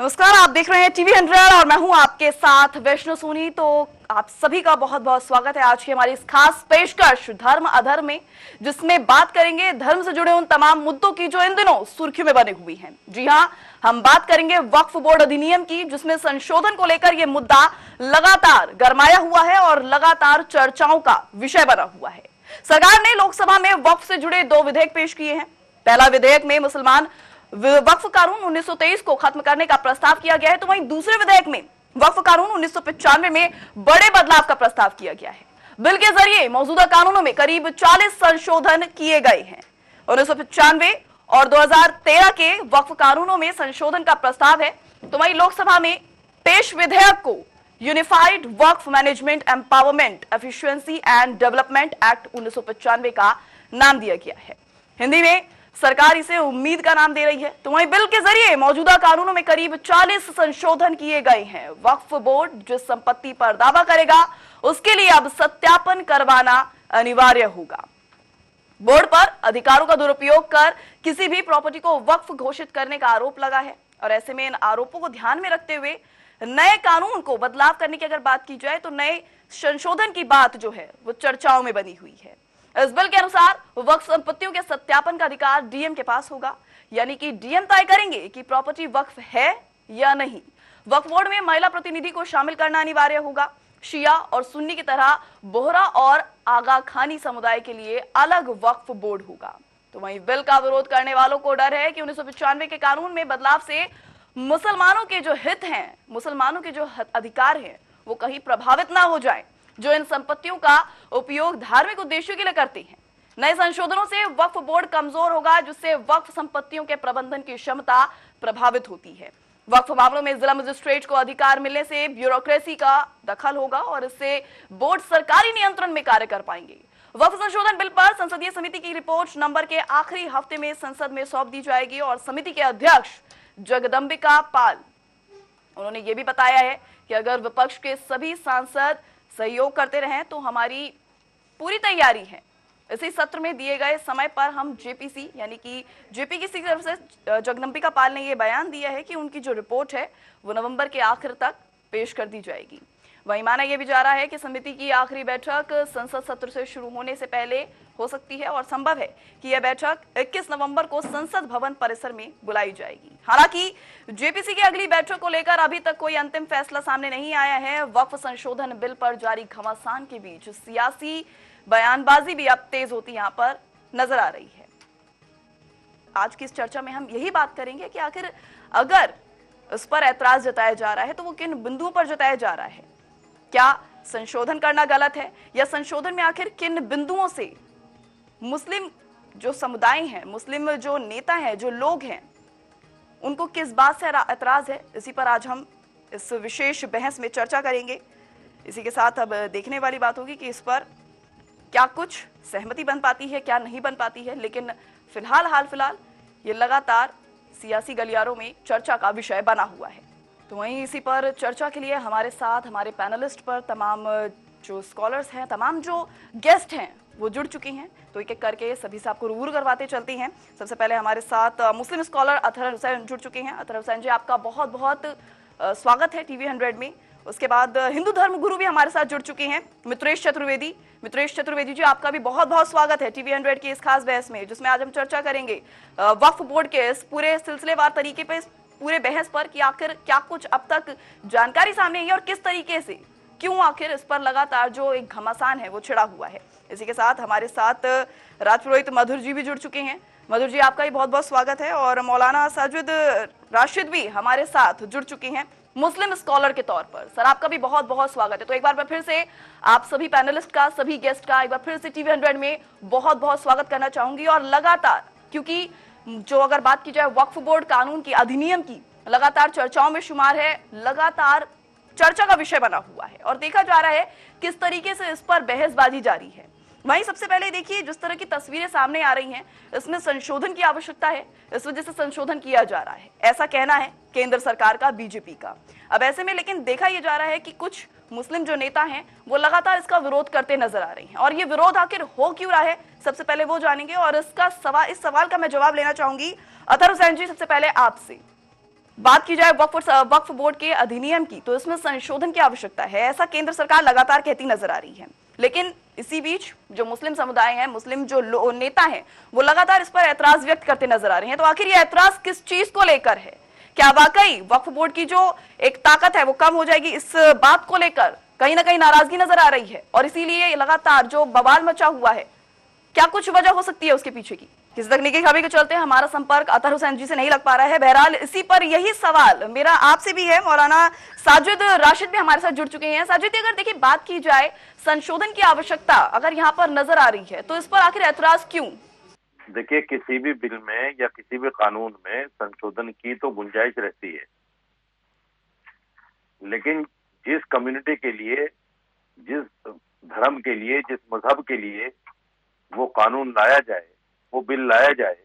नमस्कार, आप देख रहे हैं टीवी 100 और मैं हूं आपके साथ वैष्णो सोनी। तो आप सभी का बहुत बहुत स्वागत है आज की हमारी इस खास पेशकश धर्म अधर्म में, जिसमें बात करेंगे धर्म से जुड़े उन तमाम मुद्दों की जो इन दिनों सुर्खियों में बने हुई हैं। जी हां, हम बात करेंगे वक्फ बोर्ड अधिनियम की, जिसमें संशोधन को लेकर यह मुद्दा लगातार गरमाया हुआ है और लगातार चर्चाओं का विषय बना हुआ है। सरकार ने लोकसभा में वक्फ से जुड़े 2 विधेयक पेश किए हैं। पहला विधेयक में मुसलमान वक्फ कानून 1923 को खत्म करने का प्रस्ताव किया गया है, तो वहीं दूसरे विधेयक में वक्फ कानून 1995 में बड़े बदलाव का प्रस्ताव किया गया है। बिल के जरिए मौजूदा कानूनों में करीब 40 संशोधन किए गए हैं। 1995 और 2013 के वक्फ कानूनों में संशोधन का प्रस्ताव है, तो वहीं लोकसभा में पेश विधेयक को unified Waqf management empowerment efficiency and development act 1995 का नाम दिया गया है। हिंदी में सरकार इसे उम्मीद का नाम दे रही है। तो वहीं बिल के जरिए मौजूदा कानूनों में करीब 40 संशोधन किए गए हैं। वक्फ बोर्ड जिस संपत्ति पर दावा करेगा उसके लिए अब सत्यापन करवाना अनिवार्य होगा। बोर्ड पर अधिकारों का दुरुपयोग कर किसी भी प्रॉपर्टी को वक्फ घोषित करने का आरोप लगा है और ऐसे में इन आरोपों को ध्यान में रखते हुए नए कानून को बदलाव करने की अगर बात की जाए तो नए संशोधन की बात जो है वो चर्चाओं में बनी हुई है। इस बिल के अनुसार वक्फ संपत्तियों के सत्यापन का अधिकार डीएम के पास होगा, यानी कि डीएम तय करेंगे कि प्रॉपर्टी वक्फ है या नहीं। वक्फ बोर्ड में महिला प्रतिनिधि को शामिल करना अनिवार्य होगा। शिया और सुन्नी की तरह बोहरा और आगा खानी समुदाय के लिए अलग वक्फ बोर्ड होगा। तो वहीं बिल का विरोध करने वालों को डर है कि 1995 के कानून में बदलाव से मुसलमानों के जो हित हैं, मुसलमानों के जो अधिकार हैं, वो कहीं प्रभावित ना हो जाए, जो इन संपत्तियों का उपयोग धार्मिक उद्देश्यों के लिए करते हैं। नए संशोधनों से वक्फ बोर्ड कमजोर होगा, जिससे वक्फ संपत्तियों के प्रबंधन की क्षमता प्रभावित होती है। वक्फ मामलों में जिला मजिस्ट्रेट को अधिकार मिलने से ब्यूरोक्रेसी का दखल होगा और इससे बोर्ड सरकारी नियंत्रण में कार्य कर पाएंगे। वक्फ संशोधन बिल पर संसदीय समिति की रिपोर्ट नवंबर के आखिरी हफ्ते में संसद में सौंप दी जाएगी और समिति के अध्यक्ष जगदंबिका पाल, उन्होंने ये भी बताया है कि अगर विपक्ष के सभी सांसद सहयोग करते रहें तो हमारी पूरी तैयारी है। इसी सत्र में दिए गए समय पर हम जेपीसी यानी कि जेपीसी की तरफ से जगदंबिका पाल ने यह बयान दिया है कि उनकी जो रिपोर्ट है वो नवंबर के आखिर तक पेश कर दी जाएगी। वहीं माना यह भी जा रहा है कि समिति की आखिरी बैठक संसद सत्र से शुरू होने से पहले हो सकती है और संभव है कि यह बैठक 21 नवंबर को संसद भवन परिसर में बुलाई जाएगी। हालांकि जेपीसी की अगली बैठक को लेकर अभी तक कोई अंतिम फैसला सामने नहीं आया है। वक्फ संशोधन बिल पर जारी घमासान के बीच सियासी बयानबाजी भी अब तेज होती यहां पर नजर आ रही है। आज की इस चर्चा में हम यही बात करेंगे कि आखिर अगर उस पर ऐतराज जताया जा रहा है तो वो किन बिंदुओं पर जताया जा रहा है। क्या संशोधन करना गलत है या संशोधन में आखिर किन बिंदुओं से मुस्लिम जो समुदाय हैं, मुस्लिम जो नेता हैं, जो लोग हैं, उनको किस बात से ऐतराज है, इसी पर आज हम इस विशेष बहस में चर्चा करेंगे। इसी के साथ अब देखने वाली बात होगी कि इस पर क्या कुछ सहमति बन पाती है, क्या नहीं बन पाती है। लेकिन फिलहाल ये लगातार सियासी गलियारों में चर्चा का विषय बना हुआ है। तो वहीं इसी पर चर्चा के लिए हमारे साथ हमारे पैनलिस्ट पर तमाम जो स्कॉलर्स हैं, तमाम जो गेस्ट हैं वो जुड़ चुके हैं। तो एक एक करके सभी से आपको रूबरू करवाते चलते हैं। सबसे पहले हमारे साथ मुस्लिम स्कॉलर अतहर हुसैन जुड़ चुके हैं। अतहर हुसैन जी, आपका बहुत बहुत स्वागत है टीवी 100 में। उसके बाद हिंदू धर्म गुरु भी हमारे साथ जुड़ चुके हैं, मित्रेश चतुर्वेदी। मित्रेश चतुर्वेदी जी, आपका भी बहुत बहुत स्वागत है टीवी 100 की इस खास बहस में, जिसमें आज हम चर्चा करेंगे वक्फ बोर्ड के इस पूरे सिलसिलेवार तरीके पे, पूरे बहस पर कि आखिर क्या कुछ अब तक जानकारी सामने आई है और किस तरीके से, क्यों आखिर इस पर लगातार जो एक घमासान है वो छिड़ा हुआ है। इसी के साथ हमारे साथ राजपुरोहित मधुर जी भी जुड़ चुके हैं। मधुर जी, आपका भी बहुत बहुत स्वागत है। और मौलाना साजिद राशिद भी हमारे साथ जुड़ चुके हैं मुस्लिम स्कॉलर के तौर पर। सर, आपका भी बहुत बहुत स्वागत है। तो एक बार मैं फिर से आप सभी पैनलिस्ट का, सभी गेस्ट का एक बार फिर से टीवी 100 में बहुत बहुत स्वागत करना चाहूंगी। और लगातार, क्योंकि जो अगर बात की जाए वक्फ बोर्ड कानून की, अधिनियम की, लगातार चर्चाओं में शुमार है, लगातार चर्चा का विषय बना हुआ है और देखा जा रहा है किस तरीके से इस पर बहसबाजी जारी है। वहीं सबसे पहले देखिए, जिस तरह की तस्वीरें सामने आ रही हैं, इसमें संशोधन की आवश्यकता है, इस वजह से संशोधन किया जा रहा है, ऐसा कहना है केंद्र सरकार का, बीजेपी का। अब ऐसे में लेकिन देखा यह जा रहा है कि कुछ मुस्लिम जो नेता हैं वो लगातार इसका विरोध करते नजर आ रहे हैं। और ये विरोध आखिर हो क्यों रहा है, सबसे पहले वो जानेंगे और इस सवाल का मैं जवाब लेना चाहूंगी अतहर हुसैन जी, सबसे पहले आपसे। बात की जाए वक्फ बोर्ड के अधिनियम की, तो इसमें संशोधन की आवश्यकता है, ऐसा केंद्र सरकार लगातार कहती नजर आ रही है। लेकिन इसी बीच जो मुस्लिम समुदाय है, मुस्लिम जो नेता हैं, वो लगातार इस पर ऐतराज व्यक्त करते नजर आ रहे हैं। तो आखिर ये ऐतराज किस चीज को लेकर है? क्या वाकई वक्फ बोर्ड की जो एक ताकत है वो कम हो जाएगी? इस बात को लेकर कहीं ना कहीं नाराजगी नजर आ रही है और इसीलिए लगातार जो बवाल मचा हुआ है, क्या कुछ वजह हो सकती है उसके पीछे की? किसी तकनीकी खबरी के चलते हमारा संपर्क अतहर हुसैन जी से नहीं लग पा रहा है। बहरहाल इसी पर यही सवाल मेरा आपसे भी है। मौलाना साजिद राशिद भी हमारे साथ जुड़ चुके हैं। साजिद, अगर देखिए बात की जाए संशोधन की आवश्यकता अगर यहाँ पर नजर आ रही है, तो इस पर आखिर ऐतराज क्यों? देखिए, किसी भी बिल में या किसी भी कानून में संशोधन की तो गुंजाइश रहती है, लेकिन जिस कम्युनिटी के लिए, जिस धर्म के लिए, जिस मजहब के लिए वो कानून लाया जाए, वो बिल लाया जाए,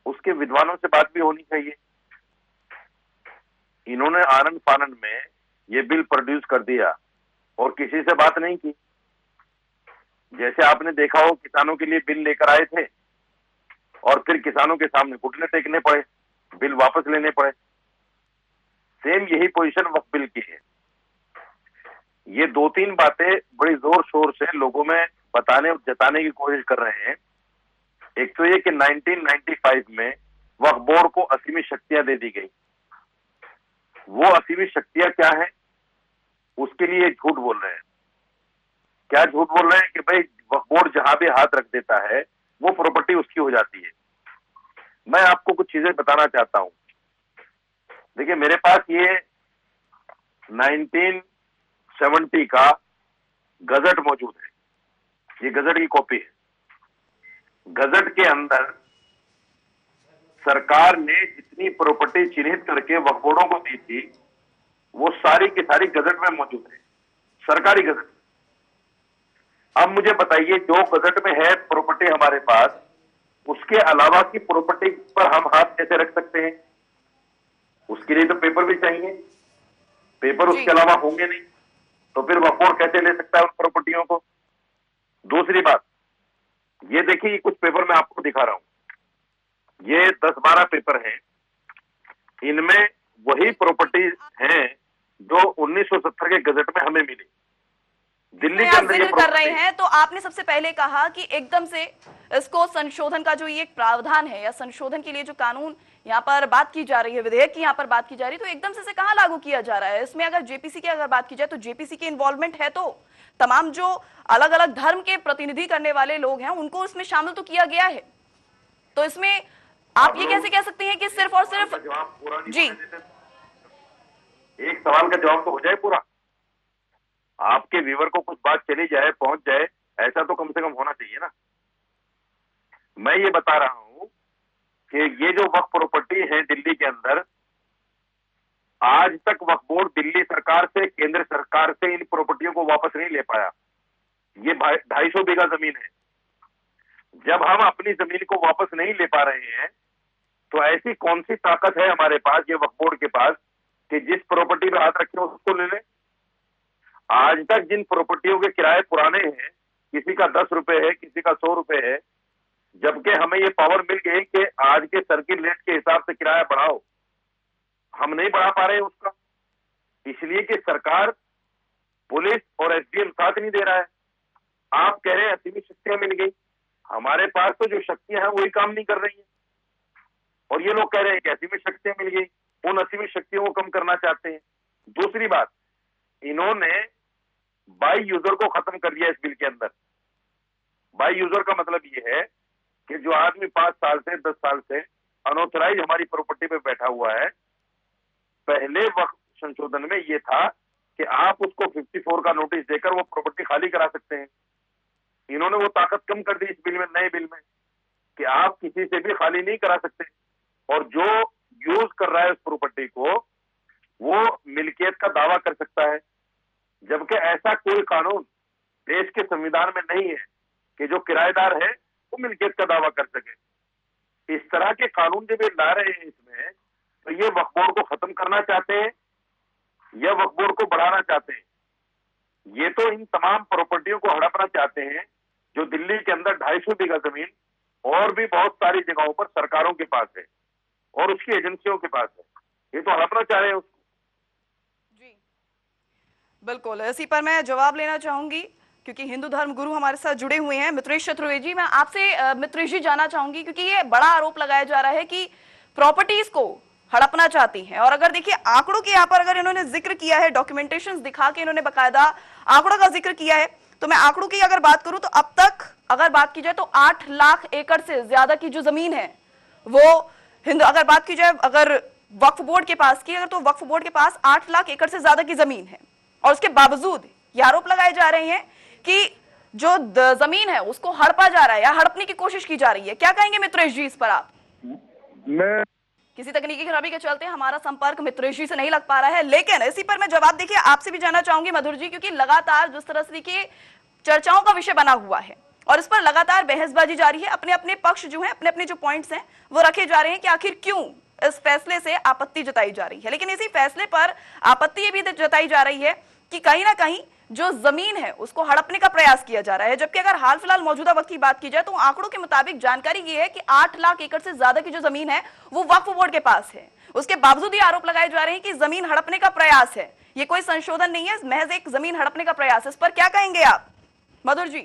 उसके विद्वानों से बात भी होनी चाहिए। इन्होंने आनंद फानन में ये बिल प्रोड्यूस कर दिया और किसी से बात नहीं की। जैसे आपने देखा हो, किसानों के लिए बिल लेकर आए थे और फिर किसानों के सामने घुटने टेकने पड़े, बिल वापस लेने पड़े। सेम यही पोजीशन वक्फ बिल की है। ये दो तीन बातें बड़ी जोर शोर से लोगों में बताने और जताने की कोशिश कर रहे हैं। एक तो ये कि 1995 में वक्फ बोर्ड को असीमित शक्तियां दे दी गई। वो असीमित शक्तियां क्या है, उसके लिए झूठ बोल रहे हैं। क्या झूठ बोल रहे हैं कि भाई वक्फ बोर्ड जहां भी हाथ रख देता है वो प्रॉपर्टी उसकी हो जाती है। मैं आपको कुछ चीजें बताना चाहता हूं। देखिए, मेरे पास ये 1970 का गजट मौजूद है। ये गजट की कॉपी है। गजट के अंदर सरकार ने जितनी प्रॉपर्टी चिन्हित करके वक्फ बोर्डों को दी थी, वो सारी की सारी गजट में मौजूद है, सरकारी गजट। अब मुझे बताइए, जो गजट में है प्रॉपर्टी हमारे पास, उसके अलावा की प्रॉपर्टी पर हम हाथ कैसे रख सकते हैं? उसके लिए तो पेपर भी चाहिए। पेपर उसके अलावा होंगे नहीं, तो फिर वक्फ बोर्ड कैसे ले सकता है उन प्रॉपर्टियों को? दूसरी बात, ये देखिए, कुछ पेपर मैं आपको दिखा रहा हूं। ये 10-12 पेपर हैं। इनमें वही प्रॉपर्टी हैं जो 1970 के गजट में हमें मिली। दिल्ली के अंदर ये कर रहे हैं, तो आपने सबसे पहले कहा कि एकदम से इसको संशोधन का जो ये प्रावधान है या संशोधन के लिए जो कानून यहाँ पर बात की जा रही है, विधेयक की यहाँ पर बात की जा रही है, तो एकदम से कहाँ लागू किया जा रहा है? इसमें अगर जेपीसी की अगर बात की जाए तो जेपीसी की इन्वॉल्वमेंट है, तो तमाम जो अलग अलग धर्म के प्रतिनिधि करने वाले लोग हैं उनको इसमें शामिल तो किया गया है। तो इसमें आप ये कैसे कह सकते हैं कि सिर्फ और सिर्फ जी एक सवाल का जवाब तो हो जाए पूरा, आपके व्यूअर को कुछ बात चली जाए, पहुंच जाए, ऐसा तो कम से कम होना चाहिए ना। मैं ये बता रहा हूं कि ये जो वक्फ प्रॉपर्टी है दिल्ली के अंदर, आज तक वक्फ बोर्ड दिल्ली सरकार से, केंद्र सरकार से इन प्रॉपर्टियों को वापस नहीं ले पाया। ये 250 बीघा जमीन है। जब हम अपनी जमीन को वापस नहीं ले पा रहे हैं, तो ऐसी कौन सी ताकत है हमारे पास, ये वक्फ बोर्ड के पास, कि जिस प्रॉपर्टी पे हाथ रखे उसको ले लें? आज तक जिन प्रॉपर्टियों के किराए पुराने हैं, किसी का 10 रुपए है, किसी का 100 रुपए है, जबकि हमें ये पावर मिल गई कि आज के सर्किल रेट के हिसाब से किराया बढ़ाओ, हम नहीं बढ़ा पा रहे हैं उसका। इसलिए कि सरकार, पुलिस और एसडीएम साथ नहीं दे रहा है। आप कह रहे हैं असीमित शक्तियां मिल गई, हमारे पास तो जो शक्तियां हैं वही काम नहीं कर रही है, और ये लोग कह रहे हैं कि असीमित शक्तियां मिल गई, उन असीमित शक्तियों को कम करना चाहते हैं। दूसरी बात, इन्होंने बाई यूजर को खत्म कर दिया इस बिल के अंदर। बाई यूजर का मतलब ये है कि जो आदमी 5 साल से 10 साल से अनऑथराइज हमारी प्रॉपर्टी पे बैठा हुआ है, पहले वक्त संशोधन में ये था कि आप उसको 54 का नोटिस देकर वो प्रॉपर्टी खाली करा सकते हैं। इन्होंने वो ताकत कम कर दी इस बिल में, नए बिल में, कि आप किसी से भी खाली नहीं करा सकते, और जो यूज कर रहा है उस प्रॉपर्टी को वो मिल्कियत का दावा कर सकता है। जबकि ऐसा कोई कानून देश के संविधान में नहीं है कि जो किराएदार है वो मिल्कियत का दावा कर सके। इस तरह के कानून जब ये ला रहे हैं इसमें, तो ये वक्फ बोर्ड को खत्म करना चाहते हैं या वक्फ बोर्ड को बढ़ाना चाहते हैं? ये तो इन तमाम प्रॉपर्टियों को हड़पना चाहते हैं जो दिल्ली के अंदर 250 बीघा जमीन और भी बहुत सारी जगहों पर सरकारों के पास है और उसकी एजेंसियों के पास है। ये तो हड़पना चाह रहे हैं उसको। जी बिल्कुल, इसी पर मैं जवाब लेना चाहूंगी क्योंकि हिंदू धर्म गुरु हमारे साथ जुड़े हुए हैं मित्रेश चतुर्वेदी। मैं आपसे मित्रेश जी जानना चाहूंगी क्योंकि ये बड़ा आरोप लगाया जा रहा है कि प्रॉपर्टीज को हड़पना चाहती हैं। और अगर देखिए आंकड़ों के यहाँ पर अगर इन्होंने जिक्र किया है, डॉक्यूमेंटेशन दिखा के इन्होंने बकायदा आंकड़ों का जिक्र किया है, तो मैं आंकड़ों की अगर बात करूं तो अब तक अगर बात की जाए तो 8 लाख एकड़ से ज्यादा की जो जमीन है वो हिंदू, अगर बात की जाए अगर वक्फ बोर्ड के पास की, अगर तो वक्फ बोर्ड के पास 8 लाख एकड़ से ज्यादा की जमीन है। और उसके बावजूद ये आरोप लगाए जा रहे हैं कि जो जमीन है उसको हड़पा जा रहा है या हड़पने की कोशिश की जा रही है। क्या कहेंगे मित्रेश जी इस पर आप? मैं किसी तकनीकी खराबी के चलते हमारा संपर्क मित्रेश जी से नहीं लग पा रहा है, लेकिन इसी पर मैं जवाब देखिए आपसे भी जानना चाहूंगी मधुर जी, क्योंकि लगातार जिस तरह से की चर्चाओं का विषय बना हुआ है और इस पर लगातार बहसबाजी जारी है, अपने अपने पक्ष जो है, अपने अपने जो पॉइंट्स हैं वो रखे जा रहे हैं कि आखिर क्यों इस फैसले से आपत्ति जताई जा रही है। लेकिन इसी फैसले पर आपत्ति ये भी जताई जा रही है कि कहीं ना कहीं जो जमीन है उसको हड़पने का प्रयास किया जा रहा है। जबकि अगर हाल फिलहाल मौजूदा वक्त की बात की जाए तो आंकड़ों के मुताबिक जानकारी ये है कि 8 लाख एकड़ से ज्यादा की जो जमीन है वो वक्फ बोर्ड के पास है। उसके बावजूद ये आरोप लगाए जा रहे हैं कि जमीन हड़पने का प्रयास है। ये कोई संशोधन नहीं है, महज एक जमीन हड़पने का प्रयास है। इस पर क्या कहेंगे आप मधुर जी?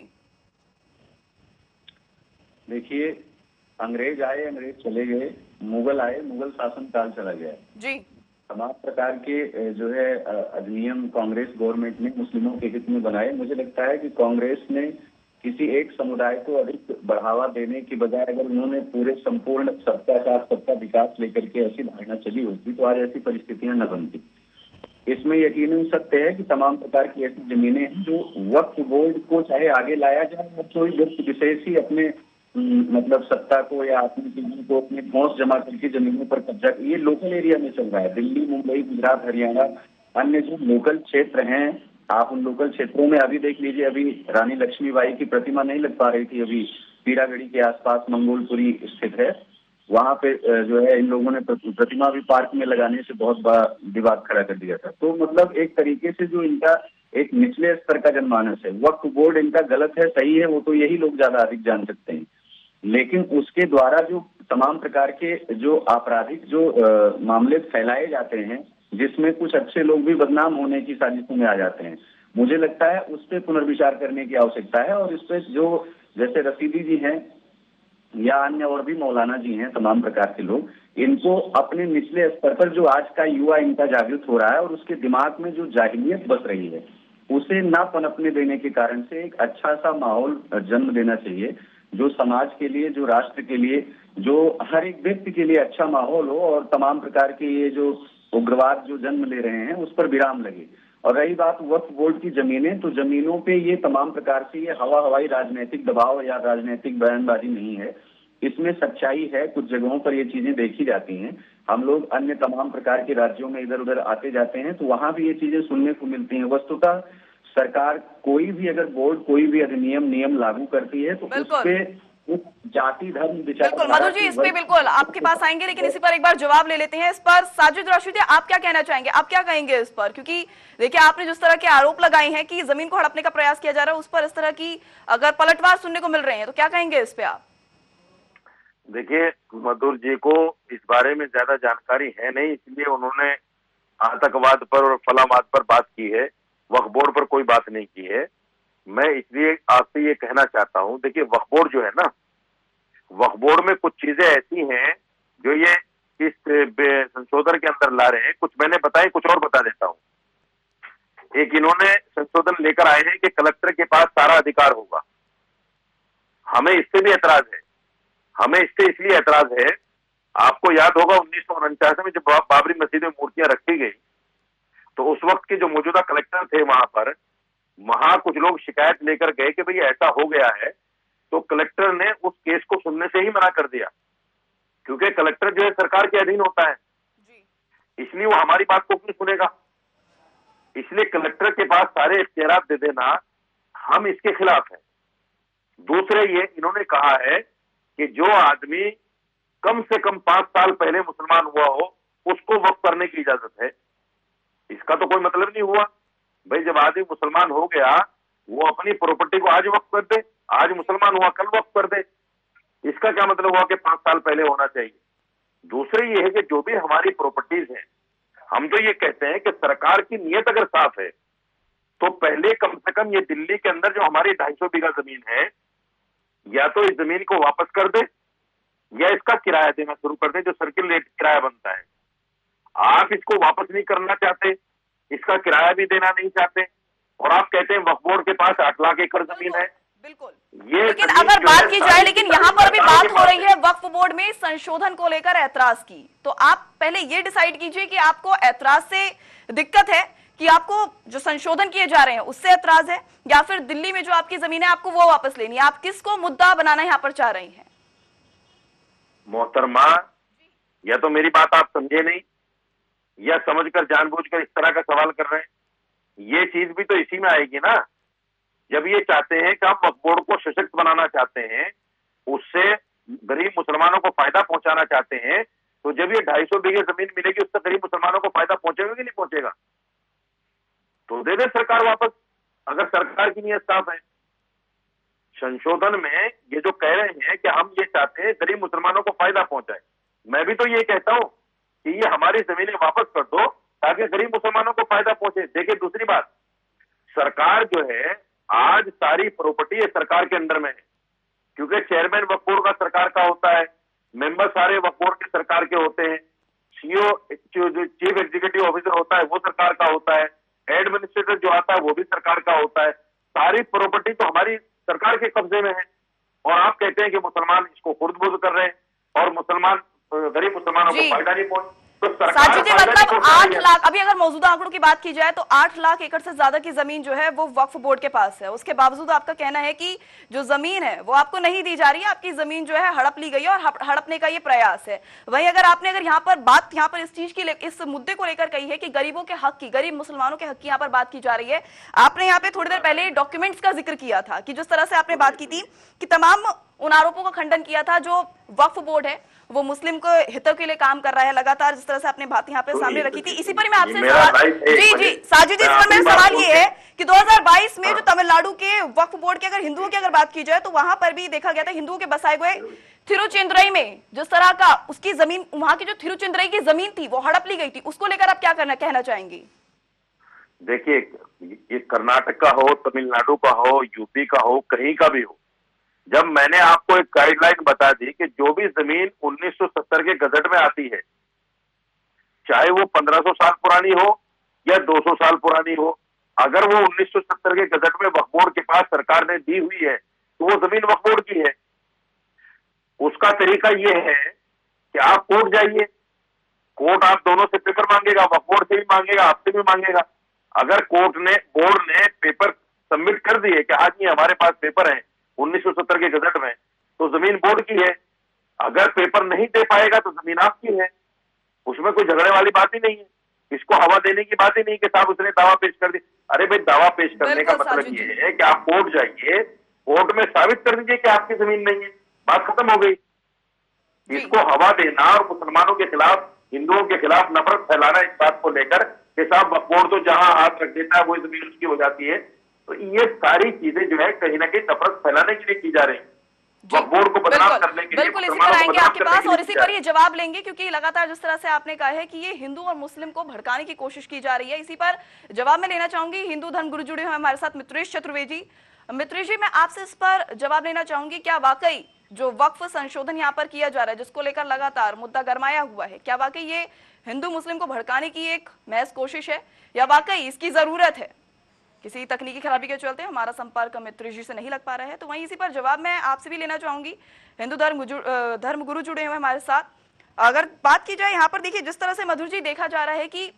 देखिए, अंग्रेज आए, अंग्रेज चले गए, मुगल आए, मुगल शासन काल चला गया जी। तमाम प्रकार के जो है अधिनियम कांग्रेस गवर्नमेंट ने मुस्लिमों के हित में बनाए। मुझे लगता है कि कांग्रेस ने किसी एक समुदाय को अधिक बढ़ावा देने की बजाय अगर उन्होंने पूरे संपूर्ण सबका साथ सबका विकास लेकर के ऐसी धारणा चली होती तो आज ऐसी परिस्थितियां न बनती। इसमें यकीनन सत्य है कि तमाम प्रकार की ऐसी जमीनें हैं जो वक्फ बोर्ड को चाहे आगे लाया जाए या कोई व्यक्ति विशेष ही अपने मतलब सत्ता को या अपनी चीजों को अपने पहुंच जमा करके जमीनों पर कब्जा, ये लोकल एरिया में चल रहा है। दिल्ली, मुंबई, गुजरात, हरियाणा, अन्य जो लोकल क्षेत्र हैं, आप उन लोकल क्षेत्रों में अभी देख लीजिए, अभी रानी लक्ष्मीबाई की प्रतिमा नहीं लग पा रही थी, अभी पीरागढ़ी के आसपास मंगोलपुरी स्थित है, वहां पे जो है इन लोगों ने प्रतिमा भी पार्क में लगाने से बहुत बड़ा विवाद खड़ा कर दिया था। तो मतलब एक तरीके से जो इनका एक निचले स्तर का जनमानस है, वक्फ बोर्ड इनका गलत है सही है वो तो यही लोग ज्यादा अधिक जान सकते हैं, लेकिन उसके द्वारा जो तमाम प्रकार के जो आपराधिक जो मामले फैलाए जाते हैं जिसमें कुछ अच्छे लोग भी बदनाम होने की साजिशों में आ जाते हैं, मुझे लगता है उस पर पुनर्विचार करने की आवश्यकता है। और इस पर जो जैसे रसीदी जी हैं या अन्य और भी मौलाना जी हैं, तमाम प्रकार के लोग, इनको अपने निचले स्तर पर जो आज का युवा इनका जागृत हो रहा है और उसके दिमाग में जो जाहिलियत बस रही है उसे ना पनपने देने के कारण से एक अच्छा सा माहौल जन्म देना चाहिए जो समाज के लिए, जो राष्ट्र के लिए, जो हर एक व्यक्ति के लिए अच्छा माहौल हो और तमाम प्रकार के ये जो उग्रवाद जो जन्म ले रहे हैं उस पर विराम लगे। और रही बात वक्फ बोर्ड की जमीनें, तो जमीनों पे ये तमाम प्रकार से ये हवाई राजनीतिक दबाव या राजनीतिक बयानबाजी नहीं है, इसमें सच्चाई है। कुछ जगहों पर ये चीजें देखी जाती हैं, हम लोग अन्य तमाम प्रकार के राज्यों में इधर उधर आते जाते हैं तो वहां भी ये चीजें सुनने को मिलती हैं। वस्तुतः सरकार कोई भी अगर बोर्ड कोई भी अधिनियम नियम लागू करती है तो उसपे जाति धर्म विचार, बिल्कुल मधुर जी इस पे बिल्कुल आपके पास आएंगे, लेकिन इसी पर एक बार जवाब ले लेते हैं। इस पर साजिद राशिदी आप क्या कहना चाहेंगे, आप क्या कहेंगे इस पर? क्योंकि देखिए आपने जिस तरह के आरोप लगाए हैं कि जमीन को हड़पने का प्रयास किया जा रहा है, उस पर इस तरह की अगर पलटवार सुनने को मिल रहे हैं तो क्या कहेंगे इस पे आप? देखिए, मधुर जी को इस बारे में ज्यादा जानकारी है नहीं, इसलिए उन्होंने आतंकवाद पर और फलामात पर बात की है, वक्फ बोर्ड पर कोई बात नहीं की है। मैं इसलिए आपसे ये कहना चाहता हूं, देखिए वक्फ बोर्ड जो है ना, वक्फ बोर्ड में कुछ चीजें ऐसी हैं जो ये इस संशोधन के अंदर ला रहे हैं, कुछ मैंने बताई, कुछ और बता देता हूं। एक इन्होंने संशोधन लेकर आए हैं कि कलेक्टर के पास सारा अधिकार होगा। हमें इससे भी एतराज है, हमें इससे इसलिए एतराज है, आपको याद होगा 1949 में जब बाबरी मस्जिद में मूर्तियां रखी गई तो उस वक्त के जो मौजूदा कलेक्टर थे वहां कुछ लोग शिकायत लेकर गए कि भाई ऐसा हो गया है, तो कलेक्टर ने उस केस को सुनने से ही मना कर दिया, क्योंकि कलेक्टर जो है सरकार के अधीन होता है, इसलिए वो हमारी बात को क्यों सुनेगा। इसलिए कलेक्टर के पास सारे इख्तियार दे देना, हम इसके खिलाफ हैं। दूसरे ये इन्होंने कहा है कि जो आदमी कम से कम 5 साल पहले मुसलमान हुआ हो उसको वक्फ करने की इजाजत है। इसका तो कोई मतलब नहीं हुआ भाई, जब आदमी मुसलमान हो गया वो अपनी प्रॉपर्टी को आज वक्फ कर दे, आज मुसलमान हुआ कल वक्फ कर दे, इसका क्या मतलब हुआ कि 5 साल पहले होना चाहिए। दूसरे ये है कि जो भी हमारी प्रॉपर्टीज हैं हम तो ये कहते हैं कि सरकार की नीयत अगर साफ है तो पहले कम से कम ये दिल्ली के अंदर जो हमारी 250 बीघा जमीन है, या तो इस जमीन को वापस कर दे या इसका किराया देना शुरू कर दे, जो सर्किल रेट किराया बनता है। आप इसको वापस नहीं करना चाहते, इसका किराया भी देना नहीं चाहते, और आप कहते हैं वक्फ बोर्ड के पास 8 लाख एकड़ जमीन है। बिल्कुल, ये लेकिन अगर बात की जाए, लेकिन यहाँ पर भी बात हो रही है वक्फ बोर्ड में संशोधन को लेकर ऐतराज की, तो आप पहले ये डिसाइड कीजिए कि आपको ऐतराज से दिक्कत है कि आपको जो संशोधन किए जा रहे हैं उससे ऐतराज है, या फिर दिल्ली में जो आपकी जमीन है आपको वो वापस लेनी है। आप किसको मुद्दा बनाना यहाँ पर चाह रही हैं? मोहतरमा, या तो मेरी बात आप समझे नहीं, या समझकर जानबूझकर इस तरह का सवाल कर रहे हैं। ये चीज भी तो इसी में आएगी ना, जब ये चाहते हैं कि हम वक्फ बोर्ड को सशक्त बनाना चाहते हैं, उससे गरीब मुसलमानों को फायदा पहुंचाना चाहते हैं, तो जब ये 250 बीघे जमीन मिलेगी उससे गरीब मुसलमानों को फायदा पहुंचेगा कि नहीं पहुंचेगा? तो दे दे सरकार वापस, अगर सरकार की नीयत साफ है। संशोधन में ये जो कह रहे हैं कि हम ये चाहते हैं गरीब मुसलमानों को फायदा पहुंचाए, मैं भी तो ये कहता हूं कि ये हमारी जमीनें वापस कर दो ताकि गरीब मुसलमानों को फायदा पहुंचे। देखिए, दूसरी बात, सरकार जो है आज सारी प्रॉपर्टी है सरकार के अंडर में है, क्योंकि चेयरमैन वक्फ बोर्ड का सरकार का होता है, मेंबर सारे वक्फ बोर्ड के सरकार के होते हैं, सीईओ जो चीफ एग्जीक्यूटिव ऑफिसर होता है वो सरकार का होता है, एडमिनिस्ट्रेटर जो आता है वो भी सरकार का होता है। सारी प्रॉपर्टी तो हमारी सरकार के कब्जे में है, और आप कहते हैं कि मुसलमान इसको खुर्द-बुर्द कर रहे हैं और मुसलमान गरीब मुसलमानों को फायदा नहीं पहुंच, तो साजिद जी, मतलब 8 लाख, अभी अगर मौजूदा आंकड़ों की बात की जाए तो 8 लाख एकड़ से ज्यादा की जमीन जो है वो वक्फ बोर्ड के पास है। उसके बावजूद आपका कहना है कि जो जमीन है वो आपको नहीं दी जा रही है, आपकी जमीन जो है हड़प ली गई है और हड़पने का ये प्रयास है। वहीं अगर आपने यहाँ पर इस चीज की, इस मुद्दे को लेकर कही है कि गरीबों के हक की, गरीब मुसलमानों के हक की यहाँ पर बात की जा रही है। आपने यहाँ पे थोड़ी देर पहले डॉक्यूमेंट्स का जिक्र किया था कि जिस तरह से आपने बात की थी कि तमाम उन आरोपों का खंडन किया था जो वक्फ बोर्ड है वो मुस्लिम को हितों के लिए काम कर रहा है लगातार, जिस तरह से आपने बात यहाँ पे सामने रखी थी। इसी पर मैं आपसे सवाल, जी साजिद जी, इस पर मेरा सवाल ये है कि 2022 में जो तमिलनाडु के वक्फ बोर्ड के, अगर हिंदुओं की अगर बात की जाए तो वहां पर भी देखा गया था हिंदुओं के बसाए हुए थिरुचिंदुरई में जिस तरह का उसकी जमीन, वहां की जो थिरुचिंदुरई की जमीन थी वो हड़प ली गई थी, उसको लेकर आप क्या कहना चाहेंगे? देखिए, ये कर्नाटक का हो, तमिलनाडु का हो, यूपी का हो, कहीं का भी हो, जब मैंने आपको एक गाइडलाइन बता दी कि जो भी जमीन 1970 के गजट में आती है, चाहे वो 1500 साल पुरानी हो या 200 साल पुरानी हो, अगर वो 1970 के गजट में वक्फ बोर्ड के पास सरकार ने दी हुई है तो वो जमीन वक्फ बोर्ड की है। उसका तरीका ये है कि आप कोर्ट जाइए, कोर्ट आप दोनों से पेपर मांगेगा, वक्फ बोर्ड से भी मांगेगा, आपसे भी मांगेगा। अगर बोर्ड ने पेपर सबमिट कर दिए कि हाँ जी हमारे पास पेपर है 1970 के गजट में, तो जमीन बोर्ड की है। अगर पेपर नहीं दे पाएगा तो जमीन आपकी है, उसमें कोई झगड़े वाली बात ही नहीं है, इसको हवा देने की बात ही नहीं कि साहब उसने दावा पेश कर दी। अरे भाई, दावा पेश करने का मतलब ये है कि आप कोर्ट जाइए, कोर्ट में साबित कर दीजिए कि आपकी जमीन नहीं है, बात खत्म हो गई। इसको हवा देना और मुसलमानों के खिलाफ, हिंदुओं के खिलाफ नफरत फैलाना इस बात को लेकर कि साहब वक्फ बोर्ड तो जहां हाथ रख देता है वो जमीन उसकी हो जाती है, तो ये सारी चीजें जो है कहीं ना कहीं नफरत फैलाने के लिए की जा रही है, वक्फ बोर्ड को बदनाम करने के लिए। बिल्कुल, इसी पर आएंगे आपके पास और इसी पर ये जवाब लेंगे, क्योंकि लगातार जिस तरह से आपने कहा है कि ये हिंदू और मुस्लिम को भड़काने की कोशिश की जा रही है, इसी पर जवाब मैं लेना चाहूंगी। हिंदू धर्म गुरु जुड़े हुए हमारे साथ मित्रेश चतुर्वेदी। मित्रेश जी, मैं आपसे इस पर जवाब लेना चाहूंगी, क्या वाकई जो वक्फ संशोधन यहाँ पर किया जा रहा है जिसको लेकर लगातार मुद्दा गरमाया हुआ है, क्या वाकई ये हिंदू मुस्लिम को भड़काने की एक महज कोशिश है या वाकई इसकी जरूरत है? किसी तकनीकी खराबी के चलते हमारा संपर्क मित्रेश जी से नहीं लग पा रहा है, तो वहीं इसी पर जवाब मैं आपसे भी लेना चाहूंगी। हिंदू धर्म गुरु जुड़े हुए हमारे साथ। अगर बात की जाए यहाँ पर, देखिए जिस तरह से मधुर जी देखा जा रहा है कि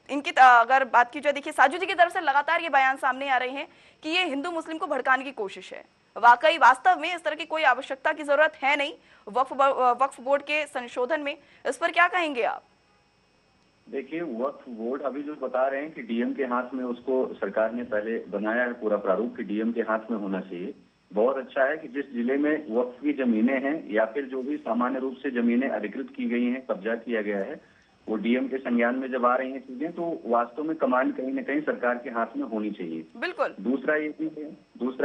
इनकी, अगर बात की जाए, देखिए साजू जी की तरफ से लगातार ये बयान सामने आ रहे हैं कि ये हिंदू मुस्लिम को भड़काने की कोशिश है। वाकई वास्तव में इस तरह की कोई आवश्यकता की जरूरत है नहीं वक्फ बोर्ड के संशोधन में, इस पर क्या कहेंगे आप? देखिए, वक्फ बोर्ड अभी जो बता रहे हैं कि डीएम के हाथ में उसको सरकार ने पहले बनाया है पूरा प्रारूप कि डीएम के हाथ में होना चाहिए। बहुत अच्छा है कि जिस जिले में वक्फ की जमीनें हैं या फिर जो भी सामान्य रूप से जमीनें अधिकृत की गई हैं, कब्जा किया गया है, वो डीएम के संज्ञान में जब आ रही हैं चीजें, तो वास्तव में कमांड कहीं न कहीं सरकार के हाथ में होनी चाहिए। बिल्कुल। दूसरा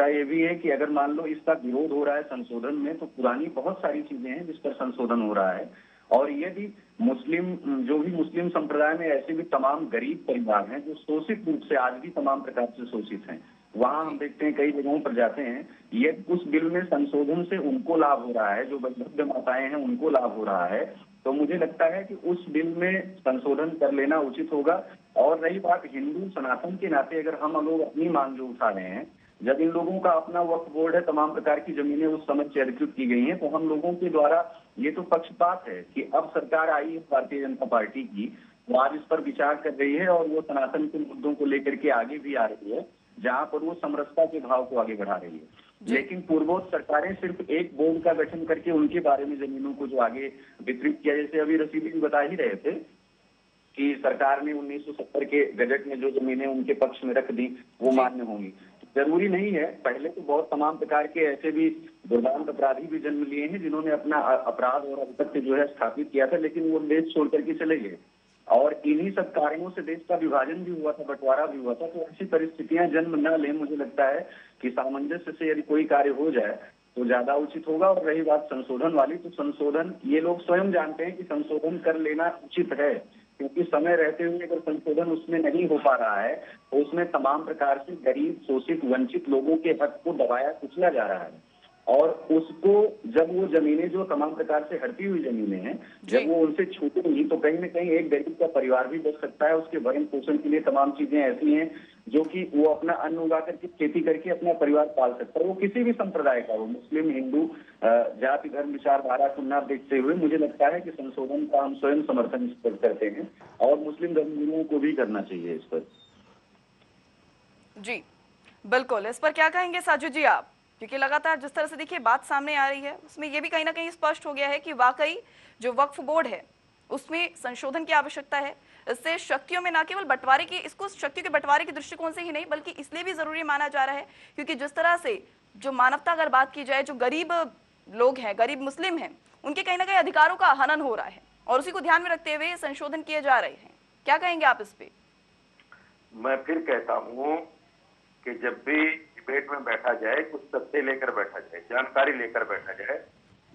ये भी है कि अगर मान लो इसका विरोध हो रहा है संशोधन में, तो पुरानी बहुत सारी चीजें हैं जिस पर संशोधन हो रहा है, और ये भी मुस्लिम, जो भी मुस्लिम संप्रदाय में ऐसे भी तमाम गरीब परिवार हैं जो शोषित रूप से आज भी तमाम प्रकार से शोषित हैं, वहां हम देखते हैं कई जगहों पर जाते हैं, ये उस बिल में संशोधन से उनको लाभ हो रहा है, जो वृद्ध माताएं हैं उनको लाभ हो रहा है। तो मुझे लगता है कि उस बिल में संशोधन कर लेना उचित होगा। और रही बात हिंदू सनातन के नाते, अगर हम लोग अपनी मांग जो उठा रहे हैं, जब इन लोगों का अपना वक्फ बोर्ड है, तमाम प्रकार की जमीनें उस समय से अधिकृत की गई हैं, तो हम लोगों के द्वारा ये तो पक्षपात है कि अब सरकार आई है भारतीय जनता पार्टी की, वो आज इस पर विचार कर रही है और वो सनातन के मुद्दों को लेकर के आगे भी आ रही है, जहां पर वो समरसता के भाव को आगे बढ़ा रही है। लेकिन पूर्वोत्तर सरकारें सिर्फ एक बोर्ड का गठन करके उनके बारे में जमीनों को जो आगे वितरित किया, जैसे अभी रसीदी भी बता ही रहे थे कि सरकार ने 1970 के बजट में जो जमीनें उनके पक्ष में रख दी वो मान्य होंगी। जरूरी नहीं है, पहले तो बहुत तमाम प्रकार के ऐसे भी दुर्दांत अपराधी भी जन्म लिए हैं जिन्होंने अपना अपराध और आधिपत्य जो है स्थापित किया था, लेकिन वो देश छोड़ करके चले गए। और इन्हीं सब कार्यों से देश का विभाजन भी हुआ था, बंटवारा भी हुआ था। तो ऐसी परिस्थितियां जन्म न लें, मुझे लगता है कि सामंजस्य से यदि कोई कार्य हो जाए तो ज्यादा उचित होगा। और रही बात संशोधन वाली, तो संशोधन ये लोग स्वयं जानते हैं कि संशोधन कर लेना उचित है, क्योंकि समय रहते हुए अगर संशोधन उसमें नहीं हो पा रहा है तो उसमें तमाम प्रकार से गरीब, शोषित, वंचित लोगों के हक को दबाया कुचला जा रहा है। और उसको जब वो जमीनें जो तमाम प्रकार से हड़पी हुई जमीनें हैं, जब वो उनसे छूटेंगी तो कहीं न कहीं एक गरीब का परिवार भी बच सकता है। उसके भरण पोषण के लिए तमाम चीजें ऐसी हैं जो कि वो अपना अन्न उगा करके, खेती करके अपना परिवार पाल सकता है। वो किसी भी संप्रदाय का हो, मुस्लिम, हिंदू, जाति, धर्म, विचारधारा को न देखते हुए मुझे लगता है कि संशोधन का हम स्वयं समर्थन इस पर करते हैं और मुस्लिम धर्मगुरुओं को भी करना चाहिए इस पर। जी बिल्कुल, इस पर क्या कहेंगे साजिद जी आप? क्योंकि लगातार जिस तरह से देखिए बात सामने आ रही है, उसमें यह भी कहीं ना कहीं स्पष्ट हो गया है कि वाकई जो वक्फ बोर्ड है उसमें संशोधन की आवश्यकता है। इससे शक्तियों में न केवल बंटवारे की, इसको शक्तियों के बंटवारे के दृष्टिकोण से ही नहीं बल्कि इसलिए भी जरूरी माना जा रहा है क्योंकि जिस तरह से जो मानवता अगर बात की जाए, जो गरीब लोग हैं, गरीब मुस्लिम हैं, उनके कहीं ना कहीं अधिकारों का हनन हो रहा है और उसी को ध्यान में रखते हुए संशोधन किए जा रहे हैं। क्या कहेंगे आप इस पे? मैं फिर कहता हूँ कि जब भी डिबेट में बैठा जाए, कुछ तथ्य लेकर बैठा जाए, जानकारी लेकर बैठा जाए।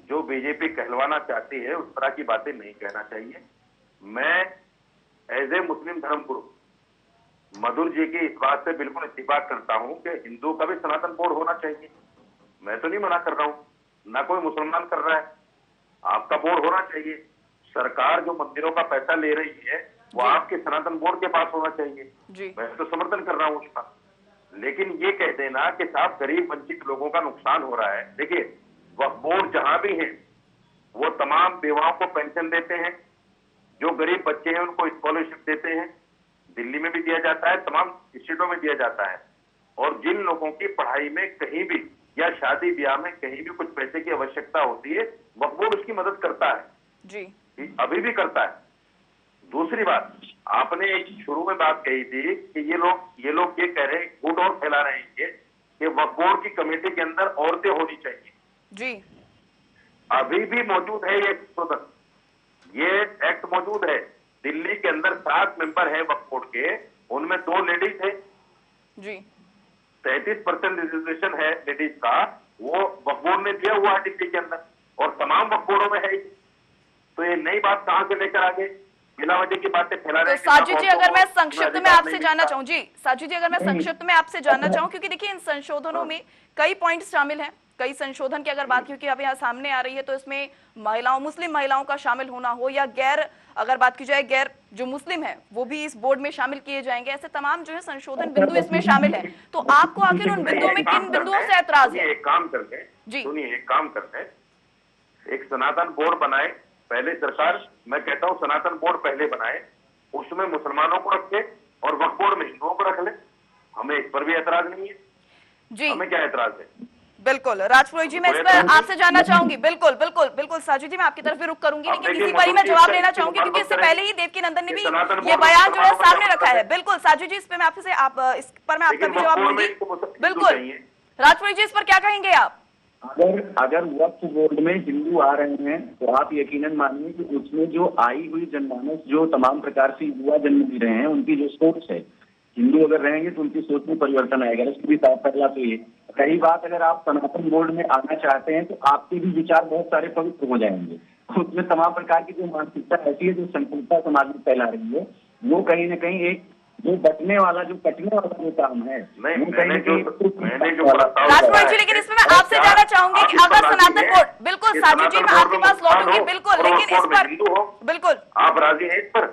जो बीजेपी कहलवाना चाहती है उस तरह की बातें नहीं कहना चाहिए। मैं एज ए मुस्लिम धर्मगुरु मधुर जी की इस बात से बिल्कुल इत्तेफाक करता हूं कि हिंदू का भी सनातन बोर्ड होना चाहिए। मैं तो नहीं मना कर रहा हूं, ना कोई मुसलमान कर रहा है, आपका बोर्ड होना चाहिए। सरकार जो मंदिरों का पैसा ले रही है वो आपके सनातन बोर्ड के पास होना चाहिए। मैं तो समर्थन कर रहा हूं उसका। लेकिन ये कह देना कि साहब गरीब वंचित लोगों का नुकसान हो रहा है। देखिए, वक्फ बोर्ड जहां भी है वो तमाम बेवाओं को पेंशन देते हैं, जो गरीब बच्चे हैं उनको स्कॉलरशिप देते हैं, दिल्ली में भी दिया जाता है, तमाम स्टेटों में दिया जाता है। और जिन लोगों की पढ़ाई में कहीं भी या शादी ब्याह में कहीं भी कुछ पैसे की आवश्यकता होती है, वक्फ बोर्ड उसकी मदद करता है जी, अभी भी करता है। दूसरी बात, आपने एक शुरू में बात कही थी कि ये लोग ये कह रहे हैं, गुट और फैला रहे हैं कि वक्फ बोर्ड की कमेटी के अंदर औरतें होनी चाहिए जी। अभी भी मौजूद है ये एक्ट मौजूद है। दिल्ली के अंदर 7 मेंबर है वक्फ बोर्ड के, उनमें 2 लेडीज है जी। 33% रिजर्वेशन है लेडीज का, वो वक्फ बोर्ड ने दिया हुआ है दिल्ली के अंदर और तमाम वक्फ बोर्डों में है। तो ये नई बात कहां से लेकर आगे बिना वजह की बातें फैला रहे हैं। साजिद जी, अगर मैं संक्षिप्त में आपसे जानना चाहूँ जी, साजिद जी अगर मैं संक्षिप्त में आपसे जानना चाहूँ, क्योंकि देखिए इन संशोधनों में कई पॉइंट्स शामिल हैं, कई संशोधन की अगर बात क्योंकि अब यहाँ सामने आ रही है तो इसमें महिलाओं, मुस्लिम महिलाओं का शामिल होना हो या गैर, अगर बात की जाए गैर जो मुस्लिम है वो भी इस बोर्ड में शामिल किए जाएंगे, ऐसे तमाम जो है संशोधन बिंदु इसमें शामिल है। तो आपको आखिर उन बिंदुओं में किन बिंदुओं से ऐतराज है? एक काम करते हैं जी, सुनिए, एक काम करते हैं, एक सनातन बोर्ड बनाए पहले सरकार। मैं कहता हूँ सनातन बोर्ड पहले बनाए, उसमें मुसलमानों को रखे और वक्फ बोर्ड में हिंदुओं को रख ले। हमें इस पर भी ऐतराज नहीं है जी, हमें क्या ऐतराज है? बिल्कुल राजपुरोहित जी, मैं इस पर आपसे जानना चाहूंगी। बिल्कुल बिल्कुल बिल्कुल साजिद जी, मैं आपकी तरफ भी रुक करूंगी, लेकिन इसी पर ही मैं जवाब लेना चाहूंगी क्योंकि इससे पहले ही देवकीनंदन ने भी ये बयान जो है सामने रखा है। बिल्कुल साजिद जी, इस पर मैं आपसे इस पर मैं आपका भी जवाब लूंगी। बिल्कुल राजपुरोहित जी, इस पर क्या कहेंगे आप? अगर वक्फ बोर्ड में हिंदू आ रहे हैं तो आप यकीनन मानिए कि उसमें जो आई हुई जनमानस, जो तमाम प्रकार से युवा जन्म ले रहे हैं, उनकी जो सोच है, हिंदू अगर रहेंगे तो उनकी सोच में परिवर्तन आएगा। इसको भी साफ पहला तो ये। कई बात, अगर आप सनातन बोर्ड में आना चाहते हैं तो आपके भी विचार बहुत सारे पवित्र हो जाएंगे। उसमें तमाम प्रकार की जो मानसिकता ऐसी है जो संकुलता समाज में फैला रही है, वो कहीं ना कहीं एक जो बटने वाला जो कटने वाला जो काम है, नहीं, वो कहीं ना कहीं मैंने जो प्रस्ताव राजकुमार जी, लेकिन इसमें मैं आपसे जानना चाहूंगी कि अगर सनातन बोर्ड, बिल्कुल साजू जी मैं आपके पास लौटूंगी, बिल्कुल, लेकिन इस पर बिल्कुल आप राजी हैं इस पर?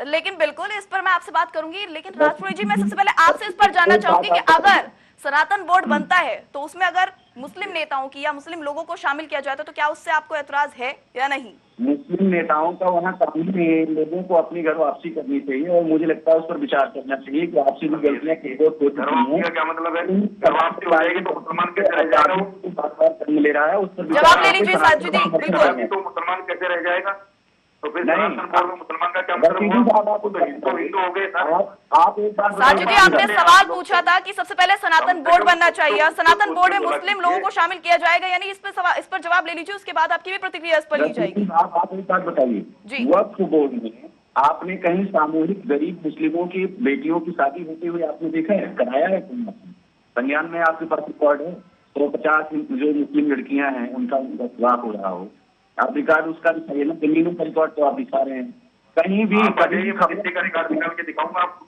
लेकिन बिल्कुल इस पर मैं आपसे बात करूंगी, लेकिन राजपुरोहित जी मैं सबसे पहले आपसे इस पर जानना चाहूंगी कि अगर सनातन बोर्ड बनता है तो उसमें अगर मुस्लिम नेताओं की या मुस्लिम लोगों को शामिल किया जाता है तो क्या उससे आपको ऐतराज है या नहीं? मुस्लिम नेताओं का वहाँ काम ही नहीं है, लोगों को अपनी घर वापसी करनी चाहिए और मुझे लगता है उस पर विचार करना चाहिए कि आपसी भी गलतियां घर वापसी का क्या मतलब है? घर वापसी हो जाएगी तो मुसलमान कैसे रह जाएगा? ले रहा है उस पर जवाब ले लीजिए साजू जी, बिल्कुल। तो मुसलमान कैसे रह जाएगा? तो फिर सनातन बोर्ड में मुसलमान का क्या मतलब हुआ? तो हिंदू हो गए सारे। आप एक बात साजू जी, आपने सवाल पूछा था कि सबसे पहले सनातन बोर्ड बनना चाहिए और सनातन बोर्ड में मुस्लिम लोगों को शामिल किया जाएगा, यानी इस पर जवाब ले लीजिए, उसके बाद आपकी भी प्रतिक्रिया इस पर ली जाएगी। आप एक बात बताइए, वक्फ बोर्ड में आपने कहीं सामूहिक गरीब मुस्लिमों की बेटियों की शादी होते हुए आपने देखा है, कराया है? संज्ञान में आपके पास रिकॉर्ड है? 150 जो मुस्लिम लड़कियां हैं उनका विवाह हो रहा हो, आप रिकॉर्ड उसका दिखाइए ना, दिल्ली में रिकॉर्ड तो आप दिखा रहे हैं, कहीं भी कभी का रिकॉर्ड निकाल के दिखाऊंगा आपको।